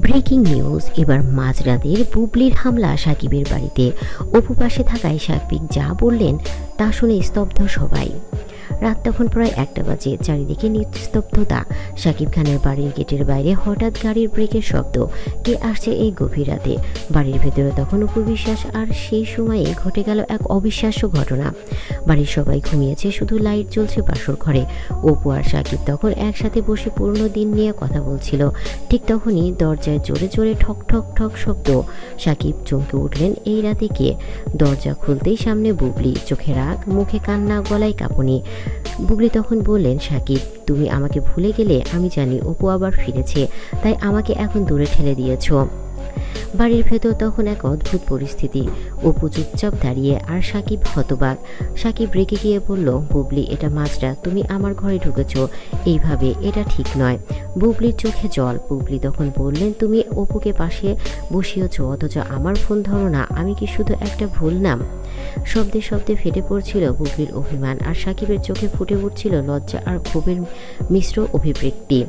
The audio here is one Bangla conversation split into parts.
Breaking news. এবার মাঝরাতের বুবলির হামলা সাকিবের বাড়িতে। অপু পাশে থাকায় সাকিব যা বললেন তা শুনে স্তব্ধ সবাই। রাত তখন প্রায় 1টা বাজে, চারিদিকে নিস্তব্ধতা। সাকিব খানের বাড়ির গেটের বাইরে হঠাৎ গাড়ির ব্রেকের শব্দ। কে আসছে এই গভীর রাতে? বাড়ির ভেতরে তখন অপু বিশ্বাস, আর সেই সময়ে ঘটে গেল এক অবিশ্বাস্য ঘটনা। বাড়ির সবাই ঘুমিয়েছে, শুধু লাইট জ্বলছে বাসর ঘরে। অপু আর সাকিব তখন একসাথে বসে পুরনো দিন নিয়ে কথা বলছিল। ঠিক তখনই দরজায় জোরে জোরে ঠক ঠক ঠক শব্দ। সাকিব চমকে উঠলেন, এই রাতে কে? দরজা খুলতেই সামনে বুবলি, চোখে রাগ, মুখে কান্না, গলায় কাঁপুনি। বুবলি তখন বললেন, সাকিব তুমি আমাকে ভুলে গেলে? আমি জানি অপু আবার ফিরেছে, তাই আমাকে এখন দূরে ঠেলে দিয়েছ। বাড়ির ভেতর তখন এক অদ্ভুত পরিস্থিতি। অপু চুপচাপ দাঁড়িয়ে, আর সাকিব হতবাক। সাকিব রেগে গিয়ে বলল, বুবলি এটা মাঝরাত, তুমি আমার ঘরে ঢুকেছ এইভাবে, এটা ঠিক নয়। বুবলির চোখে জল। বুবলি তখন বললেন, তুমি অপুকে পাশে বসিয়েছ অথচ আমার ফোন ধরো না, আমি কি শুধু একটা ভুল নাম? শব্দে শব্দে ফেটে পড়ছিল বুবলির অভিমান, আর সাকিবের চোখে ফুটে উঠছিল লজ্জা আর ক্ষোভের মিশ্র অভিব্যক্তি।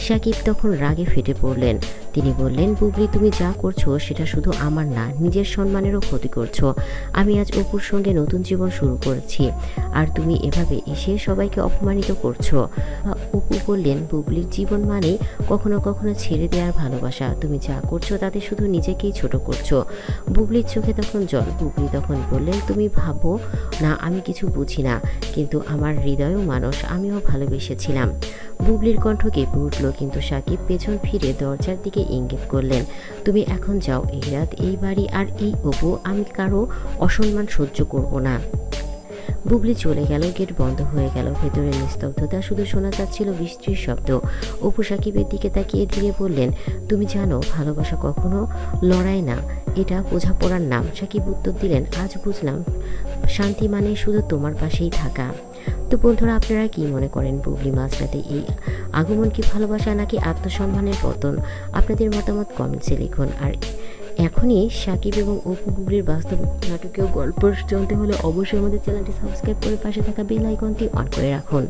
সাকিব তখন রাগে ফেটে পড়লেন। তিনি বললেন, বুবলি তুমি যা করছো সেটা শুধু আমার না, নিজের সম্মানেরও ক্ষতি করছো। আমি আজ অপুর সঙ্গে নতুন জীবন শুরু করেছি, আর তুমি এভাবে এসে সবাইকে অপমানিত করছো। অপু বললেন, বুবলির জীবন মানে কখনো কখনো ছেড়ে দেওয়ার ভালোবাসা। তুমি যা করছো তাতে শুধু নিজেকেই ছোট করছো। বুবলির চোখে তখন জল। বুবলি তখন বললেন, তুমি ভাবো না আমি কিছু বুঝি না, কিন্তু আমার হৃদয়ও মানুষ, আমিও ভালোবেসেছিলাম। বুবলির কণ্ঠ কেঁপে উঠল, কিন্তু সাকিব পেছন ফিরে দরজার দিকে ইঙ্গিত করলেন, তুমি এখন যাও, এই রাত, এই বাড়ি আর এই অপু, আমি কারো অসম্মান সহ্য করব না। বুবলি চলে গেল, গেট বন্ধ হয়ে গেল। ভেতরে নিস্তব্ধতা, শুধু শোনা যাচ্ছিল বৃষ্টির শব্দ। অপু সাকিবের দিকে তাকিয়ে ধীরে বললেন, তুমি জানো ভালোবাসা কখনো লড়াই না, এটা বোঝাপড়ার নাম। সাকিব উত্তর দিলেন, আজ বুঝলাম শান্তি মানে শুধু তোমার পাশেই থাকা। তো বন্ধুরা, আপনারা কি মনে করেন, বুবলি মাঝরাতে এই আগমন কি ভালোবাসা নাকি আত্মসম্মানের পতন? আপনাদের মতামত কমেন্টসে লিখুন। আর এখনই সাকিব এবং অপু বুবলির বাস্তব নাটকীয় গল্প জানতে হলে অবশ্যই আমাদের চ্যানেলটি সাবস্ক্রাইব করে পাশে থাকা বেল আইকনটি অন করে রাখুন।